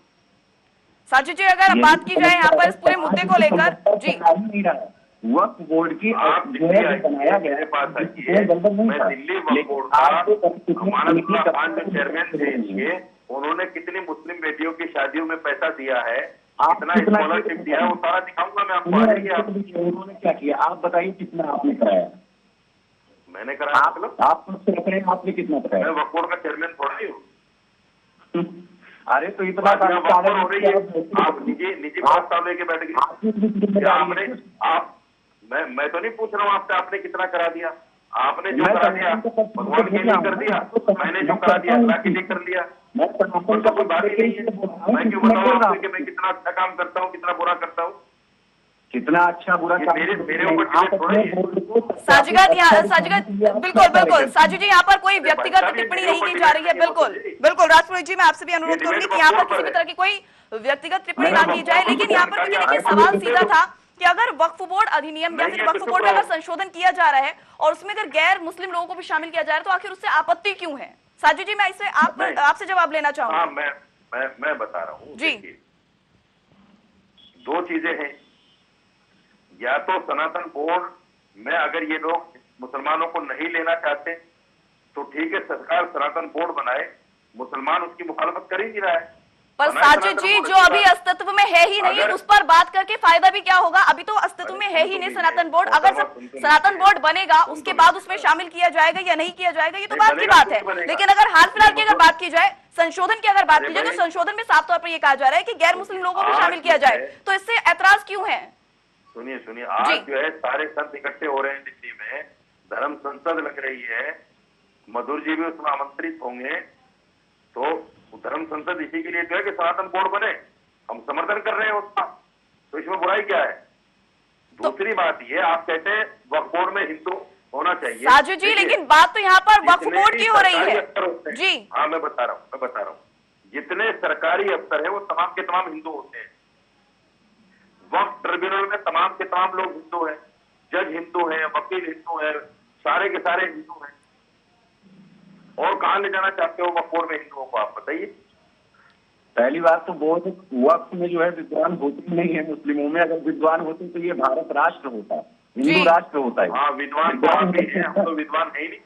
साजू जी, अगर बात की जाए यहाँ पर इस पूरे मुद्दे को लेकर, जी नहीं रहा है वक्फ बोर्ड की बनाया गया है पास है, मैं दिल्ली वक्फ बोर्ड का खान जो चेयरमैन थे, उन्होंने कितनी मुस्लिम बेटियों की शादियों में पैसा दिया है, कितना स्कॉलरशिप दिया है, वो सारा दिखाऊंगा मैं आपको। उन्होंने क्या किया आप बताइए, कितना आपने कराया? मैंने कराया आप आपने कितना कराया? मैं वक्फ बोर्ड का चेयरमैन थोड़ा ही हूँ। अरे तो इतना हो रही है, आप निजी प्रस्ताव लेके बैठ गए आपने। आप मैं तो नहीं पूछ रहा हूँ आपसे आपने कितना करा दिया, आपने जो करा दिया भगवान के लिए कर दिया, मैंने जो करा दिया अल्लाह के लिए कर लिया, तो कोई बात ही नहीं है। मैं क्यों बताऊँ आपको कि मैं कितना अच्छा काम करता हूँ, कितना बुरा करता हूँ? कितना अच्छा बुरा मेरे ऊपर साजिद बिल्कुल बिल्कुल साजू जी, यहाँ पर कोई व्यक्तिगत टिप्पणी नहीं की जा रही है, बिल्कुल बिल्कुल। राजपुरोहित जी, मैं आपसे भी अनुरोध करूंगी कि यहाँ पर किसी भी तरह की कोई व्यक्तिगत टिप्पणी ना की जाए, लेकिन यहाँ पर देखिए सवाल सीधा था कि अगर वक्फ बोर्ड अधिनियम या फिर वक्फ बोर्ड में अगर संशोधन किया जा रहा है और उसमें अगर गैर मुस्लिम लोगों को भी शामिल किया जा रहा है तो आखिर उससे आपत्ति क्यों है? साजू जी, मैं इसे आपसे जवाब लेना चाहूंगा। मैं बता रहा हूँ जी। दो चीजें हैं, या तो सनातन बोर्ड में अगर ये लोग मुसलमानों को नहीं लेना चाहते तो ठीक है, सरकार सनातन बोर्ड बनाए, मुसलमान उसकी मुखालफत कर ही नहीं रहा है। पर साजिद जी, जो अभी अस्तित्व में है ही नहीं, उस पर बात करके फायदा भी क्या होगा? अभी तो अस्तित्व में है ही नहीं सनातन बोर्ड, अगर सनातन बोर्ड बनेगा उसके बाद उसमें शामिल किया जाएगा या नहीं किया जाएगा ये तो बात की बात है, लेकिन अगर हाल फिलहाल की अगर बात की जाए, संशोधन की अगर बात की जाए तो संशोधन में साफ तौर पर यह कहा जा रहा है कि गैर मुस्लिम लोगों को शामिल किया जाए, तो इससे ऐतराज क्यों है? सुनिए, आज जो है सारे संत इकट्ठे हो रहे हैं दिल्ली में, धर्म संसद लग रही है, मधुर जी भी उसमें आमंत्रित होंगे, तो धर्म संसद इसी के लिए जो है कि सनातन बोर्ड बने, हम समर्थन कर रहे हैं उसका, तो इसमें बुराई क्या है? दूसरी बात ये, आप कहते हैं वक्फ बोर्ड में हिंदू होना चाहिए साजू जी, लेकिन बात तो यहाँ पर वक्फ बोर्ड की हो रही है जी। हाँ, मैं बता रहा हूँ, जितने सरकारी अफसर है वो तमाम के तमाम हिंदू होते हैं, वक्फ ट्रिब्यूनल में तमाम के तमाम लोग हिंदू हैं, जज हिंदू हैं, वकील हिंदू हैं, सारे के सारे हिंदू हैं, और कहां ले जाना चाहते हो वक्फ बोर्ड में हिंदुओं को, आप बताइए। पहली बात तो बोर्ड वक्फ में जो है विद्वान होते नहीं है मुस्लिमों में, अगर विद्वान होते तो ये भारत राष्ट्र होता, हिंदू राष्ट्र होता है। हाँ, विद्वान तो आप ही हैं, हम तो विद्वान है ही नहीं,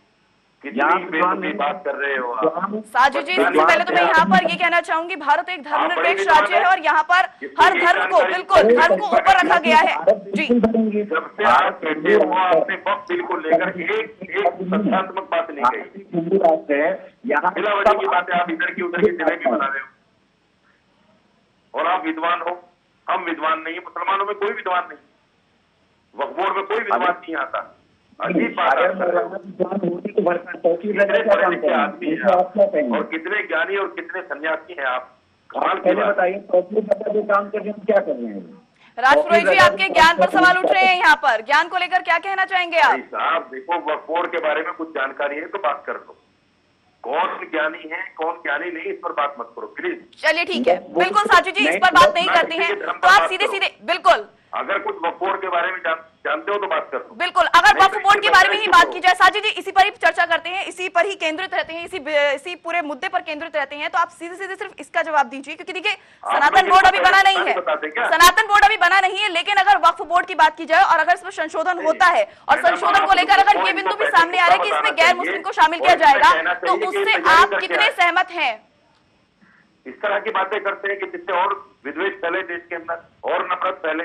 कितनी बात कर रहे हो आप। साजू जी, सबसे पहले तो मैं यहाँ पर ये कहना चाहूंगी, भारत एक धर्मनिरपेक्ष राज्य है और यहाँ पर हर धर्म को, बिल्कुल धर्म को ऊपर रखा गया है जी। सबसे आप कहते हो आपने वक्फ बिल को लेकर एक तथ्यात्मक बात नहीं कही, हिंदू राष्ट्र है, यहाँ बिलावटी की बातें आप इधर की उधर की जलेबी बना रहे हो, और आप विद्वान हो, हम विद्वान नहीं, मुसलमानों में कोई विद्वान नहीं, वक्फ बोर्ड में कोई विद्वान नहीं आता। अजीब बात है, आदमी है और कितने ज्ञानी और कितने सन्यासी हैं आप, पहले बताइए जो काम कर रहे हैं क्या कर रहे हैं? राजपुरोहित जी, आपके ज्ञान पर सवाल उठ रहे हैं, यहाँ पर ज्ञान को लेकर क्या कहना चाहेंगे आप? साहब देखो, वक्फ बोर्ड के बारे में कुछ जानकारी है तो बात कर लो, कौन ज्ञानी है कौन ज्ञानी नहीं, इस पर बात मत करो प्लीज। चलिए ठीक है, बिल्कुल साजू जी, इस पर बात नहीं करते हैं तो आप सीधे सीधे, बिल्कुल अगर कुछ वक्फ बोर्ड के बारे में जानते हो तो बात कर लो। बिल्कुल, अगर वक्फ बोर्ड के बारे में ही बात की जाए, साजिद जी इसी पर ही चर्चा करते हैं, इसी पर ही केंद्रित रहते हैं, इसी पूरे मुद्दे पर केंद्रित रहते हैं, तो आप सीधे सीधे सिर्फ इसका जवाब दीजिए, क्योंकि देखिए सनातन बोर्ड अभी बना नहीं है, सनातन बोर्ड अभी बना नहीं है, लेकिन अगर वक्फ बोर्ड की बात की जाए और अगर इसमें संशोधन होता है और संशोधन को लेकर अगर ये बिंदु भी सामने आ रहा है कि इसमें गैर मुस्लिम को शामिल किया जाएगा, तो उससे आप कितने सहमत हैं? इस तरह की बातें करते हैं कि जिससे और विद्वेष फैले देश के अंदर और नफरत फैले।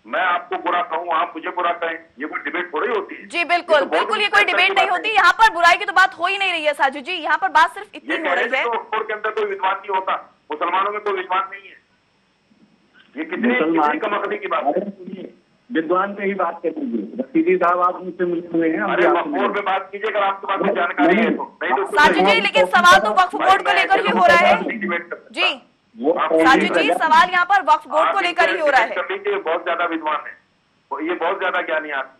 मैं आपको बुरा कहूँ, आप मुझे बुरा कहें, ये कोई डिबेट थोड़ी होती है। जी बिल्कुल, बिल्कुल ये कोई डिबेट नहीं होती, यहाँ पर बुराई की तो बात हो ही नहीं रही है साजिद जी, यहाँ पर बात सिर्फ इतनी हो रही है के अंदर कोई विद्वान नहीं होता, मुसलमानों में कोई विद्वान नहीं है, ये कितनी कमकनी की बात है। विद्वान पे ही बात करेंगे, रशीदी साहब आप मुझसे मिले हुए हैं, अरे वक्फ बोर्ड पे बात कीजिए अगर आपके पास में जानकारी है तो, नहीं तो साजिद जी लेकिन सवाल तो वक्फ बोर्ड को लेकर ही हो रहा है जी, साजिद जी सवाल यहाँ पर वक्फ बोर्ड को लेकर ही हो रहा है। बहुत ज्यादा विद्वान है, ये बहुत ज्यादा ज्ञानी आप,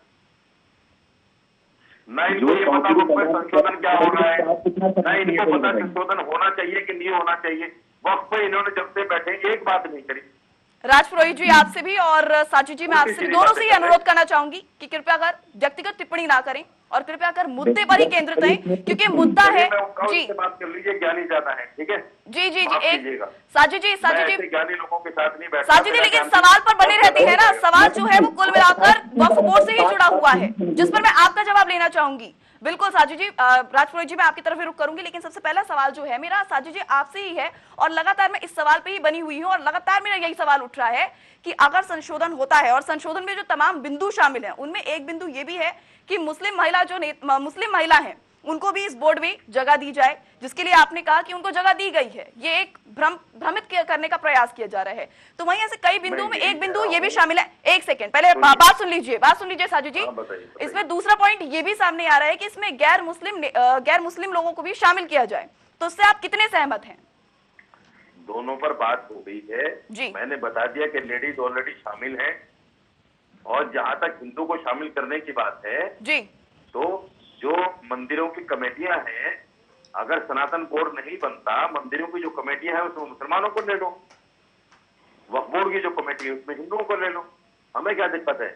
न इनको ये पता वक्फ में संशोधन क्या हो रहा है, न इनको पता संशोधन होना चाहिए कि नहीं होना चाहिए। वक्फ पे इन्होंने जब से बैठे एक बात नहीं करी। राजपुरोहित जी आपसे भी और साजिद जी मैं आपसे दोनों से ही अनुरोध करना चाहूंगी कि कृपया कर व्यक्तिगत टिप्पणी ना करें और कृपया कर मुद्दे पर ही केंद्रित रहें, क्योंकि मुद्दा है जी, बात कर लीजिए, ज्ञानी ज्यादा है, ठीक है जी जी जी एक साजिद जी ज्ञानी लोगों के साथ नहीं बैठता साजिद जी, लेकिन सवाल पर बने रहती है ना, सवाल जो है वो कुल मिलाकर वक्फ बोर्ड से ही जुड़ा हुआ है, जिस पर मैं आपका जवाब लेना चाहूंगी। बिल्कुल साजिद जी, राजपुरोहित जी मैं आपकी तरफ ही रुख करूंगी, लेकिन सबसे पहला सवाल जो है मेरा साजिद जी आपसे ही है और लगातार मैं इस सवाल पे ही बनी हुई हूँ और लगातार मेरा यही सवाल उठ रहा है कि अगर संशोधन होता है और संशोधन में जो तमाम बिंदु शामिल हैं उनमें एक बिंदु ये भी है कि मुस्लिम महिला हैं उनको भी इस बोर्ड में जगह दी जाए, जिसके लिए आपने कहा कि उनको जगह दी गई है, ये एक भ्रमित करने का प्रयास किया जा रहा है। तो वहीं ऐसे कई बिंदुओं में एक बिंदु ये भी शामिल है, एक सेकंड पहले बात सुन लीजिए साजिद जी, इसमें दूसरा पॉइंट ये भी सामने आ रहा है कि इसमें गैर मुस्लिम लोगों को भी शामिल किया जाए, तो उससे आप कितने सहमत हैं? दोनों पर बात हो गई है जी, मैंने बता दिया कि लेडीज ऑलरेडी शामिल हैं और जहां तक हिंदू को शामिल करने की बात है जी, तो जो मंदिरों की कमेटियां हैं, अगर सनातन बोर्ड नहीं बनता, मंदिरों की जो कमेटियां हैं उसमें मुसलमानों को ले लो, वक्फ बोर्ड की जो कमेटी है उसमें हिंदुओं को ले लो, हमें क्या दिक्कत है।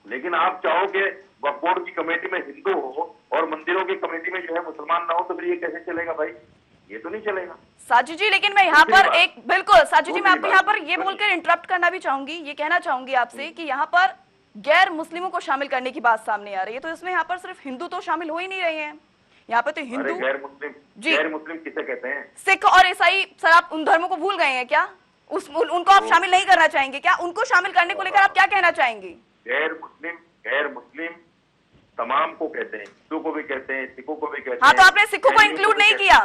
लेकिन आप चाहोगे वक्फ बोर्ड की कमेटी में हिंदू हो और मंदिरों की कमेटी में जो है मुसलमान ना हो, तो फिर ये कैसे चलेगा भाई, ये तो नहीं चलेगा साजिद जी। लेकिन मैं यहाँ पर एक बिल्कुल साजिद जी मैं आपको यहाँ पर ये बोलकर इंटरप्ट करना भी चाहूंगी, ये कहना चाहूंगी आपसे कि यहाँ पर गैर मुस्लिमों को शामिल करने की बात सामने आ रही है, तो इसमें यहाँ पर सिर्फ हिंदू तो शामिल हो ही नहीं रहे हैं, यहाँ पे तो हिंदू गैर मुस्लिम किसे कहते हैं? सिख और ईसाई। सर आप उन धर्मों को भूल गए हैं क्या? उनको आप शामिल नहीं करना चाहेंगे क्या? उनको शामिल करने को लेकर आप क्या कहना चाहेंगे? गैर मुस्लिम तमाम को कहते हैं, हिंदू को भी कहते हैं, सिखों को भी कहते हैं। हाँ, तो आपने सिखों को इंक्लूड नहीं किया?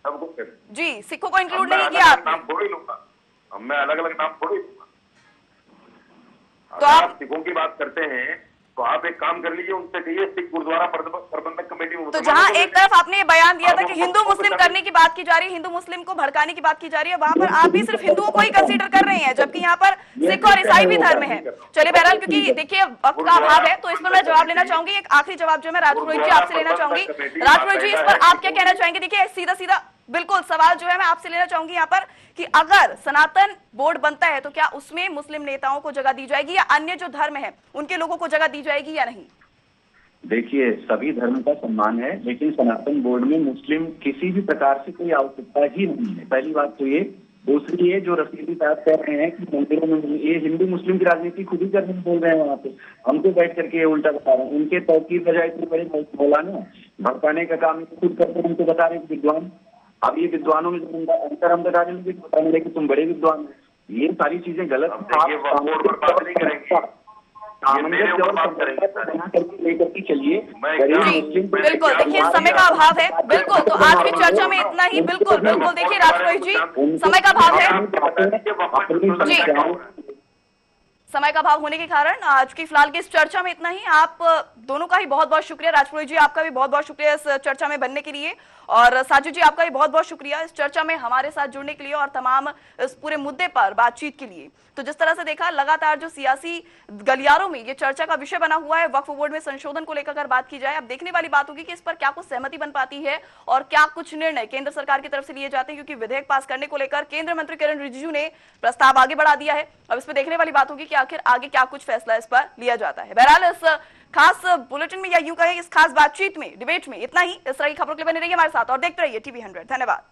सबको कहते हैं जी, सिखों को इंक्लूड नहीं किया आपने। नाम थोड़ी लूंगा, अब मैं अलग अलग नाम थोड़ी लूंगा। तो आप सिखों की बात करते हैं तो आप एक काम कर लीजिए, उनसे कहिए सिख गुरुद्वारा प्रबंधक कमेटी में। तो जहां एक तरफ आपने ये बयान दिया था कि हिंदू मुस्लिम करने की बात की जा रही है, हिंदू मुस्लिम को भड़काने की बात की जा रही है, वहां पर आप भी सिर्फ हिंदुओं को ही कंसीडर कर रहे हैं, जबकि यहाँ पर सिख और ईसाई भी धर्म है। चलिए बहरहाल, क्योंकि देखिए वक्त का अभाव है, तो इस पर मैं जवाब लेना चाहूंगी। एक आखिरी जवाब जो मैं राजपुरोहित जी आपसे लेना चाहूंगी। राजपुरोहित जी इस पर आप क्या कहना चाहेंगे? देखिए सीधा सीधा बिल्कुल सवाल जो है मैं आपसे लेना चाहूंगी यहाँ पर कि अगर सनातन बोर्ड बनता है तो क्या उसमें मुस्लिम नेताओं को जगह दी जाएगी या अन्य जो धर्म है उनके लोगों को जगह दी जाएगी या नहीं? देखिए, सभी धर्म का सम्मान है, लेकिन सनातन बोर्ड में मुस्लिम किसी भी प्रकार से कोई आवश्यकता ही नहीं है, पहली बात तो ये। दूसरी ये जो रशीदी साहब कह रहे हैं कि मंदिरों में ये हिंदू मुस्लिम की राजनीति खुद ही करने बोल रहे हैं, वहाँ पे हमको बैठ करके ये उल्टा बता रहे हैं। उनके तौकीर बजाय इतने बड़े मौलाना भड़काने का काम खुद करते हैं, हमको बता रहे हैं विद्वान। अब ये विद्वानों में जो अंतर हम बता रहे हैं, बताने लगे कि तुम बड़े विद्वान हो, ये सारी चीजें गलत है। लेकर के चलिए, बिल्कुल। देखिए समय का अभाव है, बिल्कुल। तो आज की चर्चा में इतना ही। बिल्कुल बिल्कुल। देखिए राजपुरोहित जी, समय का अभाव है जी, समय का अभाव होने के कारण आज की फिलहाल की इस चर्चा में इतना ही। आप दोनों का ही बहुत बहुत शुक्रिया। राजपुरोहित जी आपका भी बहुत बहुत शुक्रिया इस चर्चा में बनने के लिए, और साजिद जी आपका भी बहुत बहुत शुक्रिया इस चर्चा में हमारे साथ जुड़ने के लिए और तमाम इस पूरे मुद्दे पर बातचीत के लिए। तो जिस तरह से देखा, लगातार जो सियासी गलियारों में ये चर्चा का विषय बना हुआ है, वक्फ बोर्ड में संशोधन को लेकर बात की जाए, अब देखने वाली बात होगी कि इस पर क्या कुछ सहमति बन पाती है और क्या कुछ निर्णय केंद्र सरकार की तरफ से लिए जाते हैं, क्योंकि विधेयक पास करने को लेकर केंद्रीय मंत्री किरण रिजिजू ने प्रस्ताव आगे बढ़ा दिया है। अब इस पर देखने वाली बात होगी कि आखिर आगे क्या कुछ फैसला इस पर लिया जाता है। बहरहाल इस खास बुलेटिन में या यूं कहें इस खास बातचीत में, डिबेट में इतना ही। इस तरह की खबरों के लिए बने रहिए हमारे साथ और देखते रहिए टीवी 100। धन्यवाद।